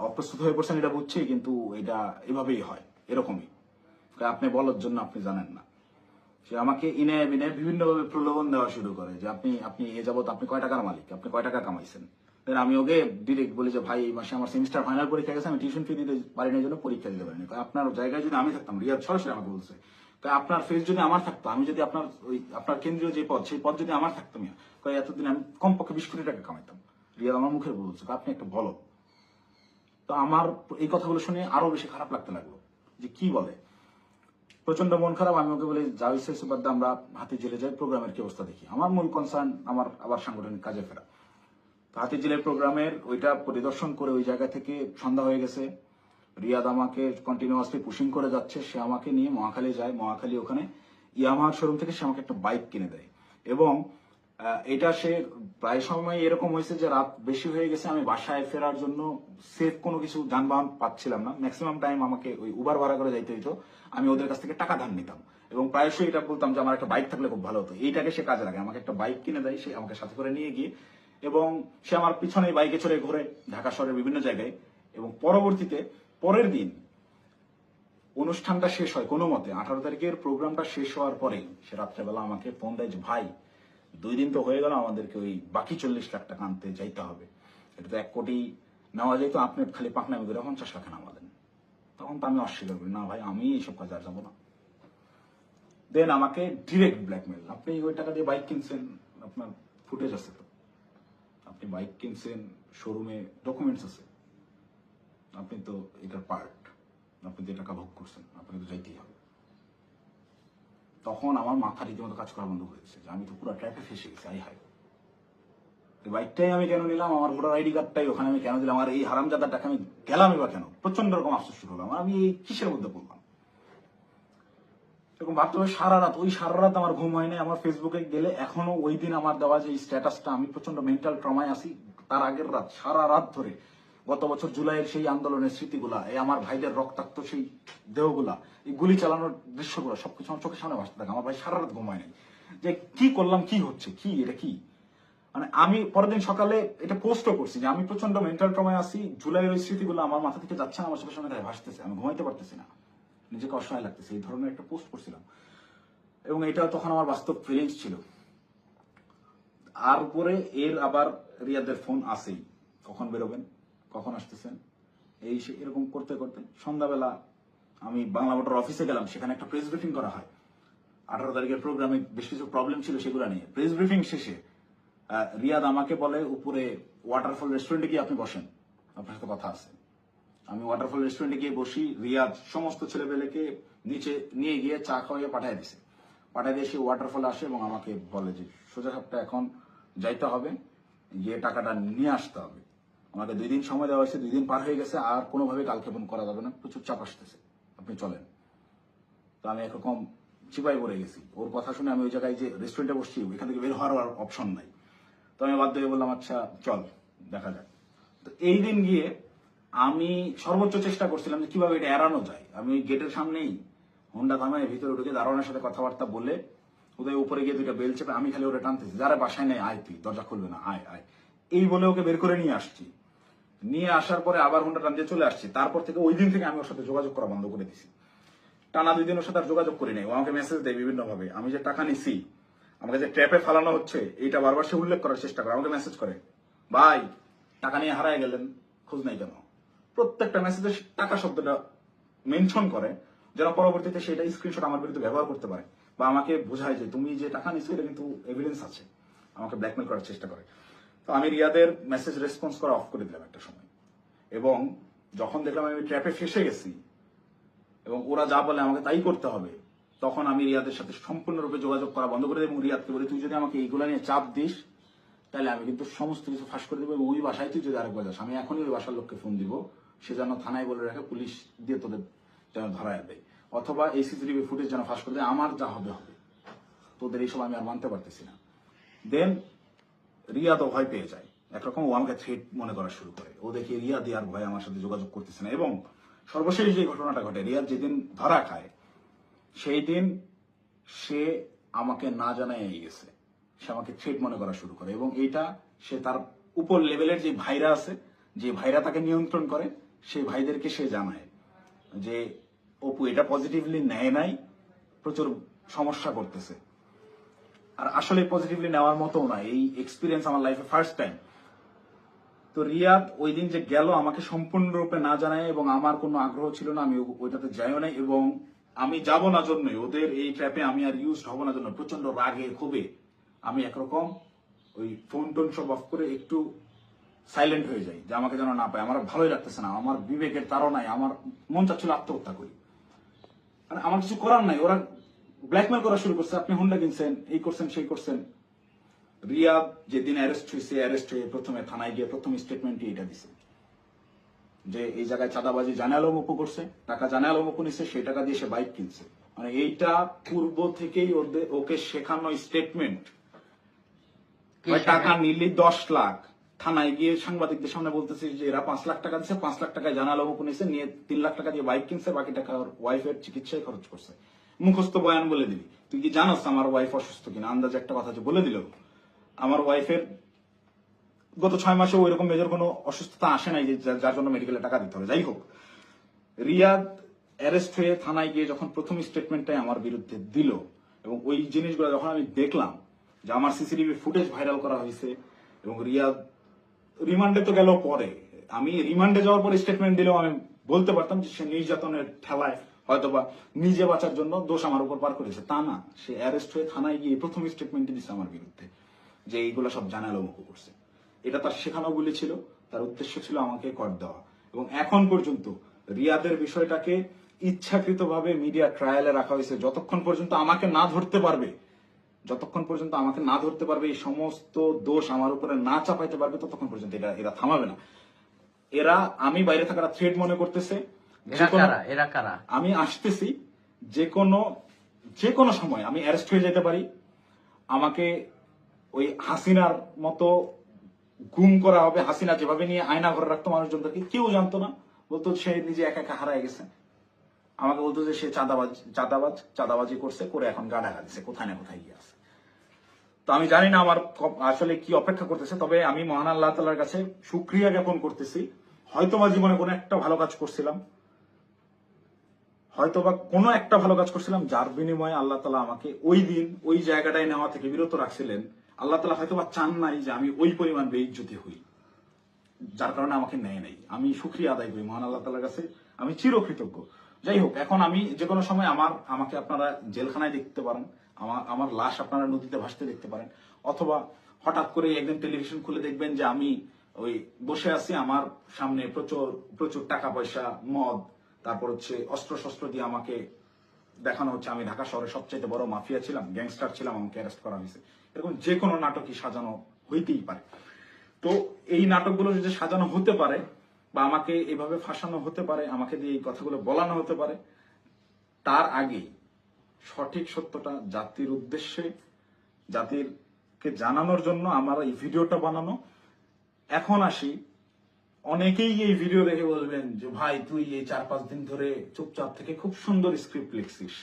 অপ্রস্তুত হয়ে পড়ছেন এটা বুঝছি, কিন্তু এটা এভাবেই হয়, এরকমই, আপনি বলার জন্য আপনি জানেন না। সে আমাকে ইনে বিনে বিভিন্নভাবে প্রলোভন দেওয়া শুরু করে যে আপনি আপনি এ যাবত আপনি কয় টাকার মালিক, আপনি কয় টাকা কামাইছেন। দেন আমি ওকে ডিরেক্ট বলি যে ভাই এই মাসে আমার সেমিস্টার ফাইনাল পরীক্ষা গেছে, আমি টিউশন ফি দিতে পারি না, জন্য পরীক্ষা দিতে পারিনি। আপনার জায়গায় যদি আমি থাকতাম, রিয়াদ সরাসরি আমাকে বলছে, আপনার ফেস যদি আমার থাকতো, আমি যদি আপনার ওই আপনার কেন্দ্রীয় যে পদ, সেই পদ যদি আমার থাকতো, এতদিন আমি কমপক্ষে 20 কোটি টাকা কামাইতাম। রিয়াদ আমার মুখে বলছে আপনি একটা বলো। তো আমার এই কথাগুলো শুনে আরো বেশি খারাপ লাগতে লাগলো যে কি বলে, প্রচন্ড মন খারাপ। আমি ওকে বলি যা হয়েছে সুপার দা, আমরা হাতির জেলে যাই, প্রোগ্রামের কি অবস্থা দেখি। আমার মূল কনসার্ন আমার আবার সাংগঠনিক কাজে ফেরা। তো হাতির জেলের প্রোগ্রামের ওইটা পরিদর্শন করে ওই জায়গা থেকে সন্ধ্যা হয়ে গেছে। রিয়াদ আমাকে কন্টিনিউয়াসলি পুশিং করে যাচ্ছে, সে আমাকে নিয়ে মহাখালী যায়। মহাখালী ওখানে ইয়ামাহার শোরুম থেকে সে আমাকে একটা বাইক কিনে দেয়। এবং এটা সে প্রায় সময় এরকম হয়েছে যে রাত বেশি হয়ে গেছে, আমি বাসায় ফেরার জন্য সেফ কোনো কিছু যানবাহন পাচ্ছিলাম না। ম্যাক্সিমাম টাইম আমাকে ওই উবার ভাড়া করে যাইতে হইতো। আমি ওদের কাছ থেকে টাকা ধার নিতাম এবং প্রায়শই এটা বলতাম যে আমার একটা বাইক থাকলে খুব ভালো হতো। এইটাকে সে কাজে লাগে, আমাকে একটা বাইক কিনে দেয় সে, আমাকে সাথে করে নিয়ে গিয়ে, এবং সে আমার পিছনে বাইকে চড়ে ঘুরে ঢাকা শহরের বিভিন্ন জায়গায়। এবং পরবর্তীতে পরের দিন অনুষ্ঠানটা শেষ হয় কোনো মতে, 18 তারিখের প্রোগ্রামটা শেষ হওয়ার পরে সে রাত্রেবেলা আমাকে ফোন দেয় যে ভাই 2 দিন তো হয়ে গেল, আমাদেরকে ওই বাকি 40 লাখ টাকা আনতে যাইতে হবে, এটা তো 1 কোটি নেওয়া যেত, আপনি খালি পাকনামি করে 50 লাখে নামা দেন। তখন তো আমি অস্বীকার করি, না ভাই আমি এইসব কাজে আর যাবো না। দেন আমাকে ডিরেক্ট ব্ল্যাকমেল, আপনি ওই টাকা দিয়ে বাইক কিনছেন, আপনার ফুটেজ আছে তো, আপনি বাইক কিনছেন, শোরুমে ডকুমেন্টস আছে, আপনি তো এটার পার্ট, আপনি যে টাকা ভোগ করছেন আপনাকে তো যাইতেই হবে। তখন আমার মাথা রীতিমতো কাজ করা বন্ধ হয়েছে যে আমি তো পুরো ট্র্যাপে ফেসে গেছি। আই হাই, বাইকটাই আমি কেন নিলাম, আমার ভোটার আইডি কার্ডটাই ওখানে আমি কেন দিলাম, আমার এই হারামজাদার টাকা আমি গেলামই বা কেন, প্রচন্ড রকম আফসোস শুরু হলাম। আমি এই কিসের মধ্যে পড়লাম এরকম ভাবতে হবে। সারা রাত আমার ঘুম হয় নাই। আমার ফেসবুকে গেলে এখনো ওই দিন আমার দেওয়া যে স্ট্যাটাসটা, আমি প্রচন্ড মেন্টাল ট্রমায় আছি। তার আগের রাত সারা রাত ধরে গত বছর জুলাইয়ের সেই আন্দোলনের স্মৃতিগুলা, এই আমার ভাইদের রক্তাক্ত সেই দেহগুলা, এই গুলি চালানোর দৃশ্যগুলো সবকিছু আমার চোখের সামনে ভাসতে থাকে। আমার ভাই সারা রাত ঘুমায় নাই যে কি করলাম, কি হচ্ছে, কি এটা কি। মানে আমি পরের দিন সকালে এটা পোস্টও করছি যে আমি প্রচন্ড মেন্টাল ট্রমায় আছি, জুলাইয়ের ওই স্মৃতিগুলো আমার মাথা থেকে যাচ্ছে না, আমার চোখের সামনে ভাসতেছে, আমি ঘুমাইতে পারতেছি না, নিজেকে অসহায় লাগতেছে, এই ধরনের একটা পোস্ট করছিলাম। এবং এটা তখন আমার বাস্তব ফিলিংস ছিল। আর পরে এর আবার রিয়াদের ফোন আসেই, কখন বেরোবেন, কখন আসতেছেন, এই এরকম করতে করতে সন্ধ্যাবেলা আমি বাংলা মোটর অফিসে গেলাম। সেখানে একটা প্রেস ব্রিফিং করা হয় 18 তারিখের প্রোগ্রামে, বেশ কিছু প্রবলেম ছিল সেগুলো নিয়ে। প্রেস ব্রিফিং শেষে রিয়াদ আমাকে বলে উপরে ওয়াটারফল রেস্টুরেন্টে গিয়ে আপনি বসেন, আপনার সাথে কথা আছে। আমি ওয়াটারফল রেস্টুরেন্টে গিয়ে বসি। রিয়াদ সমস্ত ছেলেপেলেকে নিচে নিয়ে গিয়ে চা খাওয়াইয়ে পাঠিয়ে দিছে। পাঠিয়ে দিয়ে সে ওয়াটারফলে আসে এবং আমাকে বলে যে সোজা সাপটা এখন যাইতে হবে, গিয়ে টাকাটা নিয়ে আসতে হবে। আমাকে 2 দিন সময় দেওয়া হয়েছে, 2 দিন পার হয়ে গেছে, আর কোনোভাবে কালক্ষেপণ করা যাবে না, প্রচুর চাপ আসতেছে, আপনি চলেন। তো আমি একরকম চিপাই পড়ে গেছি। ওর কথা শুনে আমি ওই জায়গায় যে রেস্টুরেন্টে বসছি, এখান থেকে বের হওয়ার আর অপশন নাই। তো আমি বাধ্য হয়ে বললাম আচ্ছা চল দেখা যাক। তো এই দিন গিয়ে আমি সর্বোচ্চ চেষ্টা করছিলাম যে কিভাবে এটা এড়ানো যায়। আমি গেটের সামনেই হোন্ডা থামায় ভিতরে ঢুকে দারোয়ানের সাথে কথাবার্তা বলে ওদের উপরে গিয়ে 2টা বেল চেপে আমি খালি ওটা টানতেছি, যারা বাসায় নেই আয়, তুই দরজা খুলবে না, আয় আয়, এই বলে ওকে বের করে নিয়ে আসছি। নিয়ে আসার পরে আবার হোন্ডা টান দিয়ে চলে আসছি। তারপর থেকে ওই দিন থেকে আমি ওর সাথে যোগাযোগ করা বন্ধ করে দিছি। টানা 2 দিন ওর সাথে আর যোগাযোগ করি নাই। ও আমাকে মেসেজ দেয় বিভিন্ন ভাবে, আমি যে টাকা নিছি, আমাকে যে ট্র্যাপে ফালানো হচ্ছে এইটা বারবার সে উল্লেখ করার চেষ্টা করে। আমাকে মেসেজ করে, ভাই টাকা নিয়ে হারায় গেলেন, খোঁজ নাই কেন। প্রত্যেকটা মেসেজে টাকা শব্দটা মেনশন করে, যেন পরবর্তীতে সেটা স্ক্রিনশট আমার বিরুদ্ধে ব্যবহার করতে পারে, বা আমাকে বোঝায় যে তুমি যে টাকা নিচ্ছ এটা কিন্তু এভিডেন্স আছে। আমাকে ব্ল্যাকমেল করার চেষ্টা করে। তো আমি রিয়াদের মেসেজ রেসপন্স করা অফ করে দিলাম একটা সময়। এবং যখন দেখলাম আমি ট্র্যাপে ফেসে গেছি এবং ওরা যা বলে আমাকে তাই করতে হবে, তখন আমি রিয়াদের সাথে সম্পূর্ণরূপে যোগাযোগ করা বন্ধ করে দিই এবং রিয়াদকে বলি তুই যদি আমাকে এইগুলো নিয়ে চাপ দিস তাহলে আমি কিন্তু সমস্ত কিছু ফাঁস করে দেবো, এবং ওই বাসায় তুই যদি আরেকবার যাস আমি এখনই ওই বাসার লোককে ফোন দিব, সে যেন থানায় বলে রাখে, পুলিশ দিয়ে তোদের যেন ধরায় দেয়, অথবা এই সিসিটিভি ফুটেজ যেন ফাঁস করে দেয়, আমার যা হবে হবে, তোদের এইসব আমি আর মানতে পারতেছি না। দেন রিয়াদও ভয় পেয়ে যায়, একরকম ও আমাকে থ্রেট মনে করা শুরু করে। ও দেখি রিয়াদ আর ভয় আমার সাথে যোগাযোগ করতেছে না। এবং সর্বশেষ যে ঘটনাটা ঘটে, রিয়াদ যেদিন ধরা খায় সেই দিন সে আমাকে না জানাই গেছে, সে আমাকে থ্রেট মনে করা শুরু করে। এবং এইটা সে তার উপর লেভেলের যে ভাইরা আছে, যে ভাইরা তাকে নিয়ন্ত্রণ করে, সেই ভাইদেরকে সে জানায় যে অপু এটা পজিটিভলি নেয় নাই, প্রচুর সমস্যা করতেছে। আর আসলে পজিটিভলি নেওয়ার মতো না, এই এক্সপিরিয়েন্স আমার লাইফে ফার্স্ট টাইম। তো রিয়াদ ওই দিন যে গেল আমাকে সম্পূর্ণরূপে না জানায়, এবং আমার কোনো আগ্রহ ছিল না, আমি ওইটাতে যাইও নাই, এবং আমি যাব না জন্যই, ওদের এই ট্র্যাপে আমি আর ইউজ হব না জন্য প্রচন্ড রাগে ক্ষোভে আমি একরকম ওই ফোন টোন সব অফ করে একটু সাইলেন্ট হয়ে যাই, যে আমাকে যেন না পায়। আমার ভালোই লাগতেছে না, আমার বিবেকের তাড়নায় আমার মন চাচ্ছিল আত্মহত্যা করি। মানে আমার কিছু করার নাই, ওরা ব্ল্যাকমেল করা শুরু করছে, আপনি হুন্ডা কিনছেন, এই করছেন সেই করছেন। রিয়াদ যেদিন অ্যারেস্ট হয়েছে, অ্যারেস্ট হয়ে প্রথমে থানায় গিয়ে প্রথম স্টেটমেন্টই এটা দিছে যে এই জায়গায় চাঁদাবাজি জানে আলম অপু করছে, টাকা জানে আলম অপু নিছে, সেই টাকা দিয়ে সে বাইক কিনছে। মানে এইটা পূর্ব থেকেই ওকে শেখানো স্টেটমেন্ট। টাকা নিলি 10 লাখ, থানায় গিয়ে সাংবাদিকদের সামনে বলতেছে যে এরা 5 লাখ টাকা দিচ্ছে, 5 লাখ টাকায় জানা আলম অপু নিছে, নিয়ে 3 লাখ টাকা দিয়ে বাইক কিনছে, বাকি টাকা ওর ওয়াইফের চিকিৎসায় খরচ করছে। মুখস্থ বয়ান বলে দিবি, তুই কি জানোস আমার ওয়াইফ অসুস্থ কিনা? আন্দাজ একটা কথা যে বলে দিল। আমার ওয়াইফের গত 6 মাসে ওইরকম মেজর কোনো অসুস্থতা আসে নাই যে যার জন্য মেডিকেলে টাকা দিতে হবে। যাই হোক, রিয়াদ অ্যারেস্ট হয়ে থানায় গিয়ে যখন প্রথম স্টেটমেন্টটাই আমার বিরুদ্ধে দিল, এবং ওই জিনিসগুলো যখন আমি দেখলাম যে আমার সিসিটিভি ফুটেজ ভাইরাল করা হয়েছে, এবং রিয়াদ রিমান্ডে তো গেল পরে, আমি রিমান্ডে যাওয়ার পরে স্টেটমেন্ট দিলেও আমি বলতে পারতাম যে সে নির্যাতনের ঠেলায় হয়তোবা নিজে বাঁচার জন্য দোষ আমার উপর পার করেছে। তা না, সে অ্যারেস্ট হয়ে থানায় গিয়ে প্রথম স্টেটমেন্ট দিচ্ছে আমার বিরুদ্ধে যে এইগুলো সব জানালো মুখ করছে। এটা তার শেখানো বলে ছিল, তার উদ্দেশ্য ছিল আমাকে কর দেওয়া। এবং এখন পর্যন্ত রিয়াদের বিষয়টাকে ইচ্ছাকৃতভাবে মিডিয়া ট্রায়ালে রাখা হয়েছে, যতক্ষণ পর্যন্ত আমাকে না ধরতে পারবে, এই সমস্ত দোষ আমার উপরে না চাপাইতে পারবে, ততক্ষণ পর্যন্ত এরা থামাবে না। এরা আমি বাইরে থাকার থ্রেড মনে করতেছে। আমি আসতেছি, যে কোনো সময় আমি অ্যারেস্ট হয়ে যেতে পারি, আমাকে ওই হাসিনার মতো গুম করা হবে। হাসিনা যেভাবে নিয়ে আয়না ঘরে রাখতো মানুষজনদেরকে, কেউ জানতো না, বলতো সে নিজে একা একা হারায় গেছে। আমাকে বলতো যে সে চাঁদাবাজি করছে, করে এখন গা ঢাকা দিছে, কোথায় না কোথায় গিয়ে আছে। তো আমি জানি না আমার আসলে কি অপেক্ষা করতেছে, তবে আমি মহান আল্লাহ তাআলার কাছে শুকরিয়া জ্ঞাপন করতেছি। হয়তোবা জীবনে কোনো একটা ভালো কাজ করছিলাম, যার বিনিময়ে আল্লাহ তাআলা আমাকে ওই দিন ওই জায়গাটায় নেওয়া থেকে বিরত রাখছিলেন। আল্লাহ তাআলা হয়তোবা চান নাই যে আমি ওই পরিমাণ বেইজ্জতি হই, যার কারণে আমাকে নেয় নাই। আমি শুকরিয়া আদায় করি মহান আল্লাহ তাআলার কাছে, আমি চিরকৃতজ্ঞ। যাই হোক, এখন আমি যে কোনো সময় আমাকে আপনারা জেলখানায় দেখতে পারেন, আমার লাশ আপনারা নদীতে ভাসতে দেখতে পারেন, অথবা হঠাৎ করে একদিন টেলিভিশন খুলে দেখবেন যে আমি ওই বসে আছি, আমার সামনে প্রচুর প্রচুর টাকা পয়সা, মদ, তারপর হচ্ছে অস্ত্র শস্ত্র দিয়ে আমাকে দেখানো হচ্ছে আমি ঢাকা শহরের সবচাইতে বড় মাফিয়া ছিলাম, গ্যাংস্টার ছিলাম, আমাকে অ্যারেস্ট করা হয়েছে। এরকম যে কোনো নাটকই সাজানো হইতেই পারে। তো এই নাটকগুলো যদি সাজানো হতে পারে, বা আমাকে এভাবে ফাঁসানো হতে পারে, আমাকে দিয়ে এই কথাগুলো বলানো হতে পারে, তার আগেই সঠিক সত্যটা জাতির উদ্দেশ্যে, জাতিরকে জানানোর জন্য আমার এই ভিডিওটা বানানো। এখন আসি, অনেকেই এই ভিডিও দেখে বলবেন যে ভাই তুই এই 4-5 দিন ধরে চুপচাপ থেকে খুব সুন্দর স্ক্রিপ্ট লিখছিস।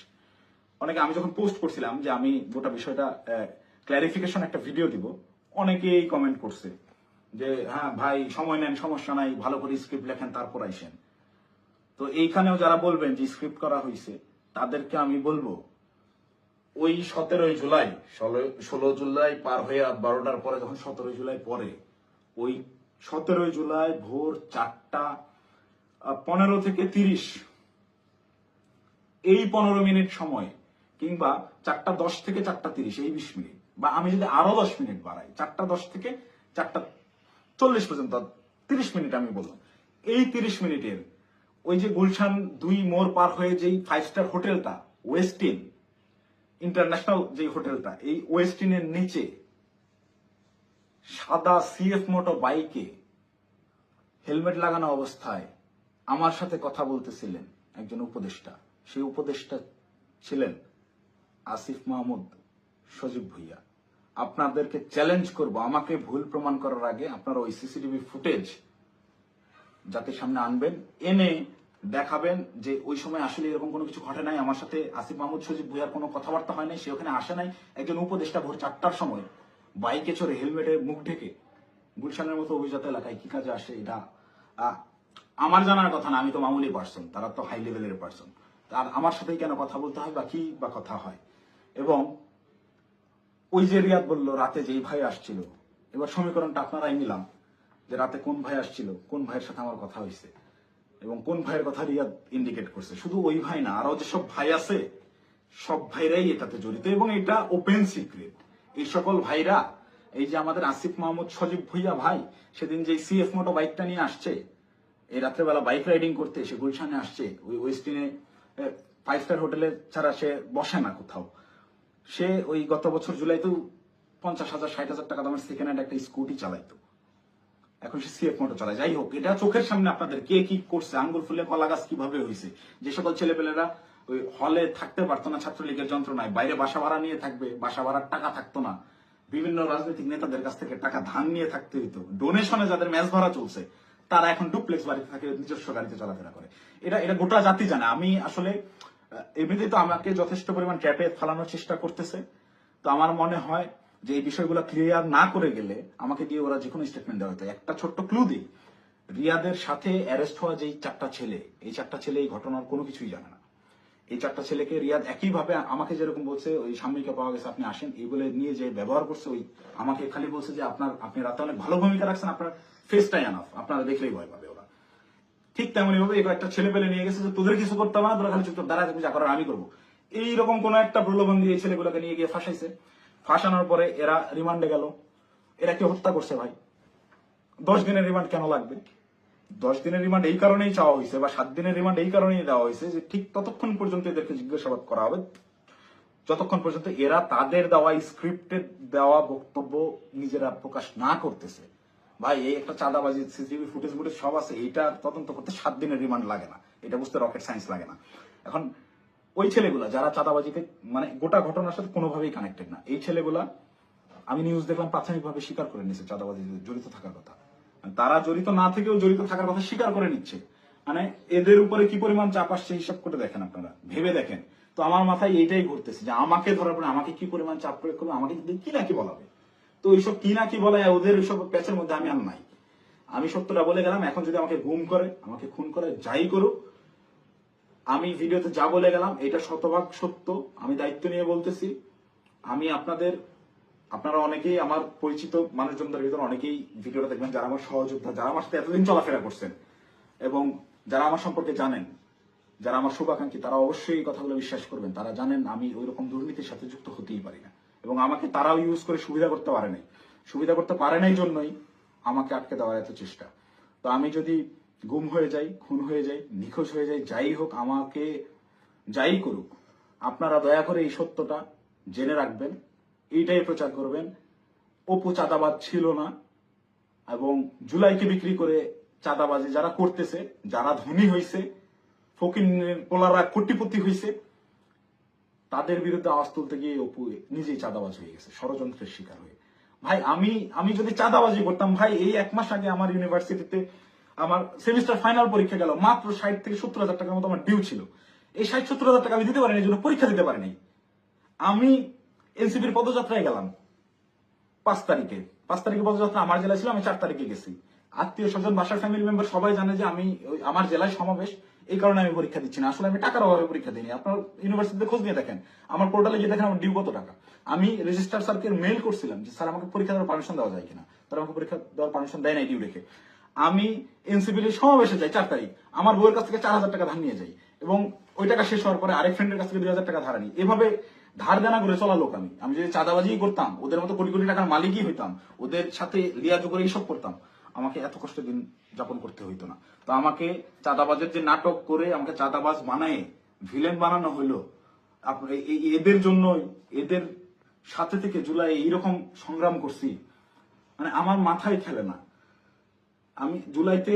অনেকে, আমি যখন পোস্ট করছিলাম যে আমি গোটা বিষয়টা ক্ল্যারিফিকেশন একটা ভিডিও দিব, অনেকেই কমেন্ট করছে যে হ্যাঁ ভাই সময় নেন, সমস্যা নাই, ভালো করে স্ক্রিপ্ট লেখেন, তারপর আইসেন। তো এইখানেও যারা বলবেন যে স্ক্রিপ্ট করা হয়েছে, তাদেরকে আমি বলবো ওই 17 জুলাই, 16 জুলাই পার হয়ে 12টার পরে, যখন 17 জুলাই পরে, ওই 17 জুলাই ভোর 4:15 থেকে 30, এই 15 মিনিট সময়, কিংবা 4:10 থেকে 4:30, এই 20 মিনিট, বা আমি যদি আরো 10 মিনিট বাড়াই, 4:10 থেকে 4:40 পর্যন্ত 30 মিনিট আমি বললাম, এই 30 মিনিটের ওই যে গুলশান 2 মোড় পার হয়ে যেই 5 স্টার হোটেলটা, ওয়েস্টিন ইন্টারন্যাশনাল যে হোটেলটা, এই ওয়েস্টিনের নিচে সাদা সিএফ মোটো বাইকে হেলমেট লাগানো অবস্থায় আমার সাথে কথা বলতেছিলেন একজন উপদেষ্টা। সেই উপদেষ্টা ছিলেন আসিফ মাহমুদ সজীব ভুইয়া। আপনাদেরকে চ্যালেঞ্জ করব, আমাকে ভুল প্রমাণ করার আগে আপনারা ওই সিসিটিভি ফুটেজ জাতির সামনে আনবেন, এনে দেখাবেন যে ওই সময় আসলে এরকম কোনো কিছু ঘটে নাই, আমার সাথে আসিফ মাহমুদ সজীব ভুইয়ার কোনো কথাবার্তা হয় নাই, সে ওখানে আসে নাই। একজন উপদেষ্টা ভোর 4টার সময় বাইকে চড়ে হেলমেটে মুখ ঢেকে গুলশানের মতো অভিজাত এলাকায় কি কাজে আসে, এটা আমার জানার কথা না। আমি তো মামুলি পার্সন, তারা তো হাই লেভেলের পার্সন। আর আমার সাথেই কেন কথা বলতে হয়, বা কি বা কথা হয়। এবং ওই যে রিয়াদ বললো রাতে যেই ভাই আসছিল, এবার সমীকরণটা আপনারাই নিলাম যে রাতে কোন ভাই আসছিল, কোন ভাইয়ের সাথে আমার কথা হয়েছে এবং কোন ভাইয়ের কথা রিয়াদ ইন্ডিকেট করছে। শুধু ওই ভাই না, আরো যেসব ভাই আছে সব ভাইরাই এটাতে জড়িত এবং এটা ওপেন সিক্রেট। এই সকল ভাইরা, এই যে আমাদের আসিফ মাহমুদ সজীব ভুইয়া ভাই সেদিন যে সিএফ মোটো বাইকটা নিয়ে আসছে, এই রাত্রেবেলা বাইক রাইডিং করতে সে গুলশানে আসছে, ওই ওয়েস্টিনে 5 স্টার হোটেলে ছাড়া সে বসে না কোথাও। সে ওই গত বছর জুলাইতেও 50,000 60,000 টাকা দামের সেকেন্ড হ্যান্ড একটা স্কুটি চালাইতো, এখন সে সিএফ মোটর চালায়। যাই হোক, এটা চোখের সামনে আপনাদের কে কি করছে, আঙ্গুর ফুলে কলা গাছ কিভাবে হয়েছে। যে সকল ছেলেপেলেরা ওই হলে থাকতে পারতো না ছাত্রলীগের যন্ত্রণায়, বাইরে বাসা ভাড়া নিয়ে থাকবে, বাসা ভাড়ার টাকা থাকতো না, বিভিন্ন রাজনৈতিক নেতাদের কাছ থেকে টাকা ধার নিয়ে থাকতে হইতো, ডোনেশনে যাদের ম্যাচ ধরা চলছে তারা এখন ডুপ্লেক্স বাড়িতে থাকে, নিজস্ব গাড়িতে চলাফেরা করে। এটা এটা গোটা জাতি জানে। আমি আসলে এমনিতেই তো আমাকে যথেষ্ট পরিমাণ ট্র্যাপে ফালানোর চেষ্টা করতেছে, তো আমার মনে হয় যে এই বিষয়গুলো ক্লিয়ার না করে গেলে আমাকে দিয়ে ওরা যে কোনো স্টেটমেন্ট দেওয়া হতো। একটা ছোট্ট ক্লু দিই, রিয়াদের সাথে অ্যারেস্ট হওয়া যেই 4টা ছেলে, এই 4টা ছেলে এই ঘটনার কোনো কিছুই জানে না। এই 4টা ছেলেকে রিয়াদ একইভাবে আমাকে যেরকম বলছে ওই সাময়িকা পাওয়া গেছে আপনি আসেন এই বলে নিয়ে যে ব্যবহার করছে, ওই আমাকে খালি বলছে যে আপনি রাতে অনেক ভালো ভূমিকা রাখছেন, আপনার ফেসটাই আনাফ, আপনারা দেখলেই ভয় পাবে ওরা। ঠিক তেমনই ভাবে একটা ছেলে পেলে নিয়ে গেছে যে তোদের কিছু করতে হবে না, তোরা খালি চুপচাপ দাঁড়ায় থাকবি, যা করার আমি করবো। এইরকম কোন একটা প্রলোভন দিয়ে এই ছেলেগুলোকে নিয়ে গিয়ে ফাঁসাইছে। ফাঁসানোর পরে এরা রিমান্ডে গেল। এরা কি হত্যা করছে ভাই? 10 দিনের রিমান্ড কেন লাগবে? 10 দিনের রিমান্ড এই কারণেই চাওয়া হয়েছে বা 7 দিনের রিমান্ড এই কারণেই দেওয়া হয়েছে যে ঠিক ততক্ষণ পর্যন্ত এদেরকে জিজ্ঞাসাবাদ করা হবে যতক্ষণ পর্যন্ত এরা তাদের দেওয়া স্ক্রিপ্টেড দেওয়া বক্তব্য নিজেরা প্রকাশ না করতেছে। ভাই এই একটা চাঁদাবাজি সিসিটিভি ফুটেজ ফুটেজ সব আছে, এইটা তদন্ত করতে 7 দিনের রিমান্ড লাগে না, এটা বুঝতে রকেট সায়েন্স লাগে না। এখন ওই ছেলেগুলা যারা চাঁদাবাজিতে মানে গোটা ঘটনার সাথে কোনোভাবেই কানেক্টেড না, এই ছেলেগুলা আমি নিউজ দেখলাম প্রাথমিকভাবে স্বীকার করে নিচ্ছে চাঁদাবাজি জড়িত থাকার কথা। তারা জড়িত না থেকেও জড়িত থাকার কথা স্বীকার করে নিচ্ছে। মানে এদের উপরে কি পরিমাণ চাপ আসছে হিসাব করে দেখেন, আপনারা ভেবে দেখেন। তো আমার মাথায় এইটাই ঘুরতেছে যে আমাকে ধরার পরে আমাকে কি পরিমাণ চাপ প্রয়োগ করবে, আমাকে কি না কি বলাবে। তো এইসব কি না কি বলে ওদের ওইসব প্যাচের মধ্যে আমি আর নাই। আমি সত্যটা বলে গেলাম, এখন যদি আমাকে গুম করে, আমাকে খুন করে, যাই করুক, আমি ভিডিওতে যা বলে গেলাম এটা শতভাগ সত্য, আমি দায়িত্ব নিয়ে বলতেছি। আমি আপনারা অনেকেই আমার পরিচিত মানুষজনদের ভিতরে অনেকেই ভিডিওটা দেখবেন যারা আমার সহযোদ্ধা, যারা আমার সাথে এতদিন চলাফেরা করছেন এবং যারা আমার সম্পর্কে জানেন, যারা আমার শুভাকাঙ্ক্ষী, তারা অবশ্যই এই কথাগুলো বিশ্বাস করবেন। তারা জানেন আমি ওই রকম দুর্নীতির সাথে যুক্ত হতেই পারি না এবং আমাকে তারাও ইউজ করে সুবিধা করতে পারে নাই। সুবিধা করতে পারে নাই জন্যই আমাকে আটকে দেওয়ার এত চেষ্টা। তো আমি যদি গুম হয়ে যাই, খুন হয়ে যাই, নিখোঁজ হয়ে যাই, যাই হোক, আমাকে যাই করুক, আপনারা দয়া করে এই সত্যটা জেনে রাখবেন, এইটাই প্রচার করবেন। অপু চাঁদাবাজ ছিল না এবং জুলাইকে বিক্রি করে চাঁদাবাজি যারা করতেছে, যারা ধনী হয়েছে, ফকিরের পোলারা কোটিপতি হয়েছে, তাদের বিরুদ্ধে আওয়াজ তুলতে গিয়ে অপু নিজেই চাঁদাবাজ হয়ে গেছে, ষড়যন্ত্রের শিকার হয়ে। ভাই আমি যদি চাঁদাবাজি করতাম, ভাই এই 1 মাস আগে আমার ইউনিভার্সিটিতে আমার সেমিস্টার ফাইনাল পরীক্ষা গেল, মাত্র 60 থেকে 70,000 টাকার মতো আমার ডিউ ছিল। এই 60-70,000 টাকা আমি দিতে পারিনি, এই জন্য পরীক্ষা দিতে পারিনি। আমি এনসিপির পদযাত্রায় গেলাম 5 তারিখে। 5 তারিখে পদযাত্রা আমার জেলায় ছিল, আমি 4 তারিখে গেছি। আত্মীয় স্বজন, বাসার ফ্যামিলি মেম্বার সবাই জানে যে আমি আমার জেলায় সমাবেশ, এই কারণে আমি পরীক্ষা দিচ্ছি না। আসলে আমি টাকার অভাবে পরীক্ষা দিইনি। আপনার ইউনিভার্সিটিতে খোঁজ নিয়ে দেখেন, আমার পোর্টালে গিয়ে দেখেন আমার ডিউ কত টাকা। আমি রেজিস্ট্রার স্যারকে মেইল করছিলাম যে স্যার আমাকে পরীক্ষা দেওয়ার পারমিশন দেওয়া যায় কিনা, তারা আমাকে পরীক্ষা দেওয়ার পারমিশন দেয় নাই ডিউ রেখে। আমি এনসিপির সমাবেশে যাই 4 তারিখ, আমার বউয়ের কাছ থেকে 4,000 টাকা ধার নিয়ে যাই এবং ওই টাকা শেষ হওয়ার পরে আরেক ফ্রেন্ডের কাছ থেকে 2,000 টাকা ধার আনি। এভাবে ধার দেনা করে চলা লোক আমি। আমি যদি চাঁদাবাজি করতাম, ওদের মতো কোটি কোটি টাকার মালিকই হইতাম, ওদের সাথে লিয়াজু করে এইসব করতাম, আমাকে এত কষ্ট দিন যাপন করতে হইতো না। তো আমাকে চাঁদাবাজের যে নাটক করে আমাকে চাঁদাবাজ বানায় ভিলেন বানানো হইলো, এদের জন্যই, এদের সাথে থেকে জুলাই এইরকম সংগ্রাম করছি, মানে আমার মাথায় খেলে না। আমি জুলাইতে,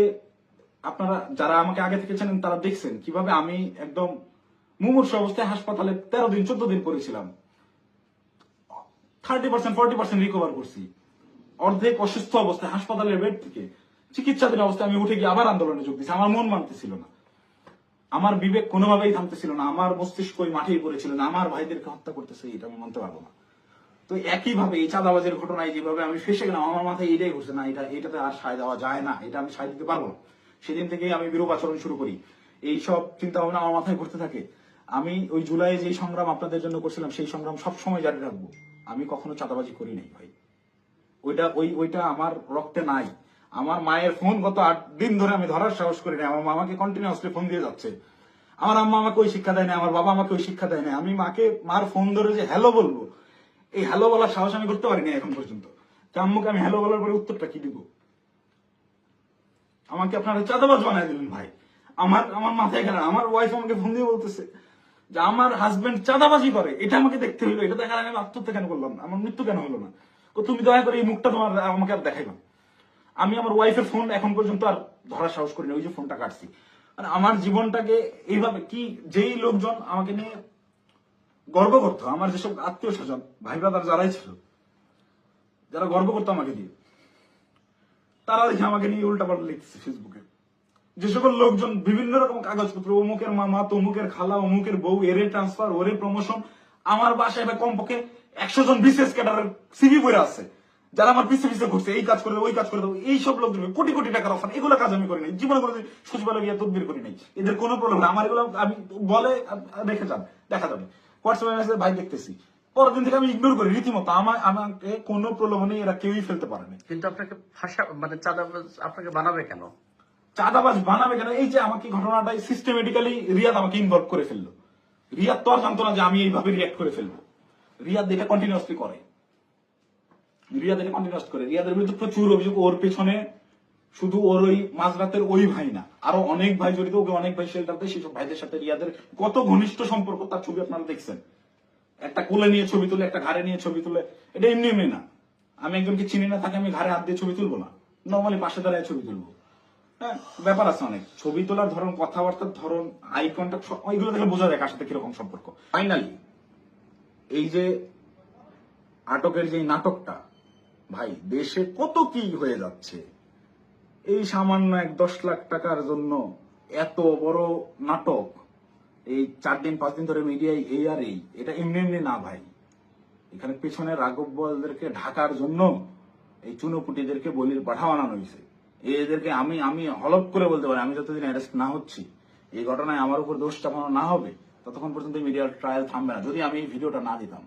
আপনারা যারা আমাকে আগে থেকে চেনেন তারা দেখছেন কিভাবে আমি একদম মুমূর্ষু অবস্থায় হাসপাতালে 13 দিন 14 দিন পড়েছিলাম। 30% 40% রিকভার করছি। অর্ধেক অসুস্থ অবস্থায় হাসপাতালের বেড থেকে চিকিৎসাধীন অবস্থায় আমি উঠে গিয়ে আবার আন্দোলনে যোগ দিয়েছি। আমার মন মানতেছিল না, আমার বিবেক কোনোভাবেই থামতেছিল না, আমার মস্তিষ্ক ওই মাঠেই পড়েছিল না, আমার ভাইদেরকে হত্যা করতেছে, এটা আমি মানতে পারবো না। তো একইভাবে এই চাঁদাবাজের ঘটনায় যেভাবে আমি ফেসে গেলাম, আমার মাথায় এটাই ঘুরছে, না এটাতে আর সায় দেওয়া যায় না, এটা আমি সায় দিতে পারবো না। সেদিন থেকেই আমি বিরূপ আচরণ শুরু করি, এইসব চিন্তা ভাবনা আমার মাথায় ঘুরতে থাকে। আমি ওই জুলাই যে সংগ্রাম আপনাদের জন্য করছিলাম সেই সংগ্রাম সবসময় জারি রাখবো। আমি কখনো চাঁদাবাজি করি নাই ভাই, ওইটা আমার রক্তে নাই। আমার মায়ের ফোন গত 8 দিন ধরে আমি ধরার সাহস করি না। আমার মামাকে কন্টিনিউয়াসলি ফোন দিয়ে যাচ্ছে। আমার আম্মা আমাকে ওই শিক্ষা দেয় না, আমার বাবা আমাকে ওই শিক্ষা দেয় না। আমি মার ফোন ধরে যে হ্যালো বলবো, এই হ্যালো বলার সাহস আমি করতে পারিনি এখন পর্যন্ত। আম্মুকে আমি হ্যালো বলার পরে উত্তরটা কি দিব? আমাকে আপনারা চাঁদাবাজ বানায় দিলেন ভাই। আমার মাথায় গেল, আমার ওয়াইফ আমাকে ফোন দিয়ে বলতেছে যে আমার হাজবেন্ড চাঁদাবাজি করে, এটা আমাকে দেখতে হইলো। এটা দেখার আগে আমি আত্মহত্যা কেন করলাম না, আমার মৃত্যু কেন হলো না? তুমি দয়া করে এই মুখটা তোমার আমাকে আর দেখাইবা। আমি আমার ওয়াইফের ফোন এখন পর্যন্ত আর ধরার সাহস করিনি, ওই যে ফোনটা কাটছি। মানে আমার জীবনটাকে এইভাবে কি, যেই লোকজন আমাকে নিয়ে গর্ব করতো, আমার যেসব আত্মীয় স্বজন ভাই ব্রাদার যারাই ছিল, যারা গর্ব করতো আমাকে দিয়ে, তারা দেখে আমাকে নিয়ে উল্টাপাল্টা লিখতেছে ফেসবুকে। যে সকল লোকজন বিভিন্ন রকম কাগজপত্র, অমুকের মামা, তমুকের খালা, অমুকের বউ, এরে ট্রান্সফার, ওরে প্রমোশন, আমার বাসায় কমপক্ষে 100 জন বিসিএস ক্যাডারের সিভি বইরা আছে, যারা আমার পিছে পিছে ঘুরছে, এই কাজ করে দেবো, ওই কাজ করে দেবো। এইসব লোকজন কোটি কোটি টাকার অফার, এগুলো কাজ আমি করি নাই জীবনে, করে সচিবালয় গিয়ে তদবির করি নাই। এদের কোনো প্রবলেম না, আমার এগুলো আমি বলে রেখে যান, দেখা যাবে হোয়াটসঅ্যাপে মেসেজ ভাই দেখতেছি, পরের দিন থেকে আমি ইগনোর করি রীতিমতো। আমাকে কোনো প্রলোভনে এরা কেউই ফেলতে পারেনি। কিন্তু আপনাকে মানে চাঁদাবাজ আপনাকে বানাবে কেন? চাঁদাবাজ বানাবে কেন? এই যে আমাকে ঘটনাটাই সিস্টেমেটিক্যালি রিয়াদ আমাকে ইনভলভ করে ফেললো। রিয়াদ তো আর জানতো না যে আমি এইভাবে রিয়াক্ট করে ফেলবো। রিয়াদ এটা কন্টিনিউয়াসলি করে, রিয়াদের বিরুদ্ধে প্রচুর অভিযোগ। ওর পেছনে শুধু ওর ওই মাঝরাতের ওই ভাই না, আরো অনেক ভাই জড়িত। ওকে অনেক ভাই শেল্টার দেয়, সেসব ভাইদের সাথে রিয়াদের কত ঘনিষ্ঠ সম্পর্ক তার ছবি আপনারা দেখছেন। একটা কোলে নিয়ে ছবি তুলে, একটা ঘাড়ে নিয়ে ছবি তুলে, এটা এমনি এমনি না। আমি একজনকে চিনি না, তাকে আমি ঘাড়ে হাত দিয়ে ছবি তুলবো না, নর্মালি পাশে দাঁড়ায় ছবি তুলবো। হ্যাঁ, ব্যাপার আছে অনেক। ছবি তোলার ধরন, কথাবার্তার ধরন, আই কন্ট্যাক্ট, ওইগুলো দেখে বোঝা যায় কার সাথে কিরকম সম্পর্ক। ফাইনালি এই যে আটকের যে নাটকটা, ভাই দেশে কত কি হয়ে যাচ্ছে। এই সামান্য 10 লাখ টাকার জন্য এত বড় নাটক, এই 4 দিন 5 দিন ধরে মিডিয়ায় এই আর এই, এটা এমনি এমনি না ভাই। এখানে পেছনে রাঘব বলদেরকে ঢাকার জন্য এই চুনোপুটিদেরকে বলির পাঠা বানানো হয়েছে। এদেরকে আমি হলপ করে বলতে পারি, আমি যতদিন অ্যারেস্ট না হচ্ছি, এই ঘটনায় আমার উপর দোষ চাপানো না হবে, ততক্ষণ পর্যন্ত মিডিয়ার ট্রায়াল থামবে না। যদি আমি এই ভিডিওটা না দিতাম,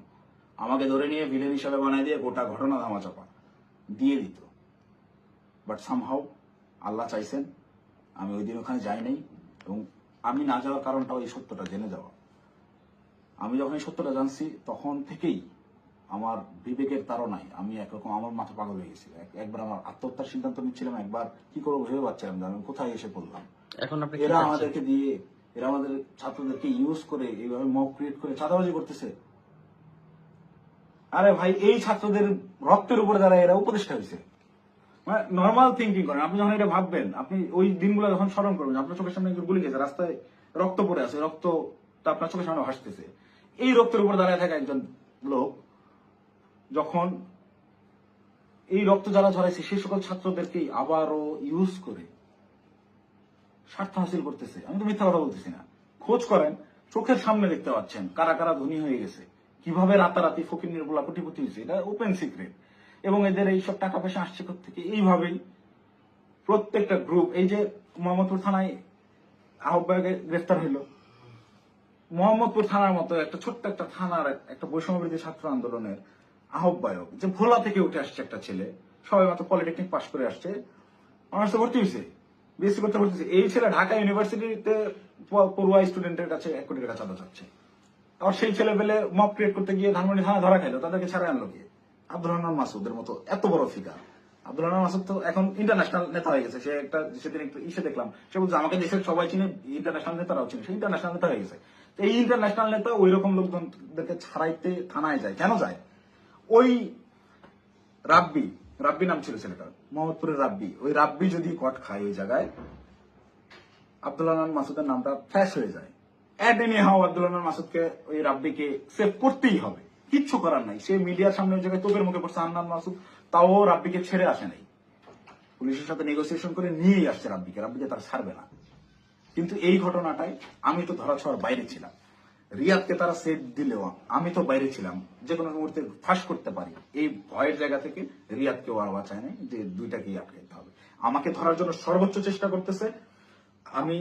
আমাকে ধরে নিয়ে ভিলেন হিসাবে বানাই দিয়ে গোটা ঘটনা ধামাচাপা দিয়ে দিত। বাট সামহাউ আল্লাহ চাইছেন আমি ওই দিন ওখানে যাই নাই, এবং আমি না যাওয়ার কারণটাও এই সত্যটা জেনে যাওয়া। আমি যখন এই সত্যটা জানছি তখন থেকেই আমার বিবেকের তাড়নায় আমি একরকম আমার মাথা পাগল হয়ে গেছিল। একবার আমার আত্মহত্যার সিদ্ধান্ত নিচ্ছিলাম, একবার কি করবো ভেবে পাচ্ছিলাম যে আমি কোথায় এসে পড়লাম। এখন এরা আমাদেরকে দিয়ে, এরা আমাদের ছাত্রদেরকে ইউজ করে এইভাবে মব ক্রিয়েট করে চাঁদাবাজি করতেছে। আরে ভাই, এই ছাত্রদের রক্তের উপরে যারা এরা উপদেষ্টা হয়েছে, মানে নর্মাল থিঙ্কিং করেন। আপনি যখন এটা ভাববেন, আপনি ওই দিনগুলো যখন স্মরণ করবেন, আপনার চোখের সামনে একজন গুলি গেছে, রাস্তায় রক্ত পড়ে আছে, রক্তটা আপনার চোখের সামনে ভাসতেছে। এই রক্তের উপর দাঁড়ায় থাকা একজন লোক যখন এই রক্ত যারা ঝরাইছে সেই সকল ছাত্রদেরকেই আবারও ইউজ করে স্বার্থ হাসিল করতেছে। আমি তো মিথ্যা কথা বলতেছি না, খোঁজ করেন, চোখের সামনে দেখতে পাচ্ছেন কারা কারা ধনী হয়ে গেছে, কিভাবে রাতারাতি ফকির নির্বলা কোটিপতি হয়েছে, এটা ওপেন সিক্রেট। এবং এদের এইসব টাকা পয়সা আসছে থেকে এইভাবেই প্রত্যেকটা গ্রুপ। এই যে মোহাম্মদপুর থানায় আহ্বায়কের গ্রেফতার হইল, মোহাম্মদপুর থানার মতো একটা ছোট্ট একটা থানার একটা বৈষম্যবিরোধী ছাত্র আন্দোলনের আহ্বায়ক, যে ভোলা থেকে উঠে আসছে একটা ছেলে, সবাই মাত্র পলিটেকনিক পাশ করে আসছে, অনার্সে ভর্তি হয়েছে, বিএসসি করতে ভর্তি হয়েছে। এই ছেলে ঢাকা ইউনিভার্সিটিতে পড়ুয়া স্টুডেন্টের কাছে 1 কোটি টাকা চাঁদা চাচ্ছে। আর সেই ছেলে পেলে মব ক্রিয়েট করতে গিয়ে ধানমন্ডি থানা ধরা খাইলো, তাদেরকে ছাড়া আনলো গিয়ে আব্দুল রহমান মাসুদের মতো এত বড় ফিগার। আব্দুল রহমান মাসুদ তো এখন ইন্টারন্যাশনাল নেতা হয়ে গেছে। সে একটা সেদিন একটু ইসে দেখলাম, সে বলছে আমাকে দেশের সবাই চিনে, ইন্টারন্যাশনাল নেতারাও চিনে, সে ইন্টারন্যাশনাল নেতা হয়ে গেছে। এই ইন্টারন্যাশনাল নেতা ওই রকম লোকজনদেরকে ছাড়াইতে থানায় যায় কেন যায়? ওই রাব্বি নাম ছিল ছেলেটার, মোহাম্মদপুরের রাব্বি, ওই রাব্বি যদি কট খায় ওই জায়গায়, আব্দুল রহমান মাসুদের নামটা ফ্ল্যাশ হয়ে যায়। At any how Abdul Rahman মাসুদকে, ওই রাব্বিকে সেভ করতেই হবে, কিচ্ছু করার নাই। সে মিডিয়ার সামনে ওই জায়গায় তোপের মুখে পড়ছে আন্নান মাসুদ, তাও রাব্বিকে ছেড়ে আসে নাই, পুলিশের সাথে নেগোসিয়েশন করে নিয়েই আসছে রাব্বিকে তারা ছাড়বে না। কিন্তু এই ঘটনাটাই আমি তো ধরাছোঁয়ার বাইরে ছিলাম। রিয়াদকে তারা সেভ দিলেও আমি তো বাইরে ছিলাম, যে কোনো মুহূর্তে ফাঁস করতে পারি। এই ভয়ের জায়গা থেকে রিয়াদকেও আর বাঁচায় নাই, যে দুইটাকেই আটকে দিতে হবে। আমাকে ধরার জন্য সর্বোচ্চ চেষ্টা করতেছে। আমি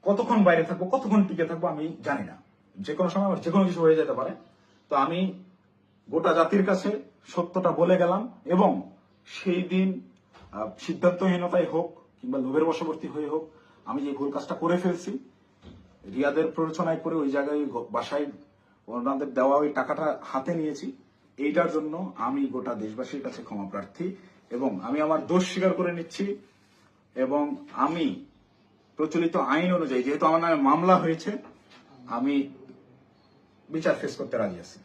কতক্ষণ বাইরে থাকবো, কতক্ষণ টিকে থাকবো আমি জানি না। যে কোনো সময় আমার যে কোনো কিছু হয়ে যেতে পারে। তো আমি গোটা জাতির কাছে সত্যটা বলে গেলাম, এবং সেই দিন সিদ্ধান্তহীনতায় হোক কিংবা লোভের বশবর্তী হয়ে হোক, আমি যে ভুল কাজটা করে ফেলছি, রিয়াদের প্ররোচনায় করে ওই জায়গায় বাসায় ওনাদের দেওয়া ওই টাকাটা হাতে নিয়েছি, এইটার জন্য আমি গোটা দেশবাসীর কাছে ক্ষমা প্রার্থী, এবং আমি আমার দোষ স্বীকার করে নিচ্ছি। এবং আমি প্রচলিত আইন অনুযায়ী, যেহেতু আমার নামে মামলা হয়েছে, আমি বিচার ফেস করতে রাজি আছি।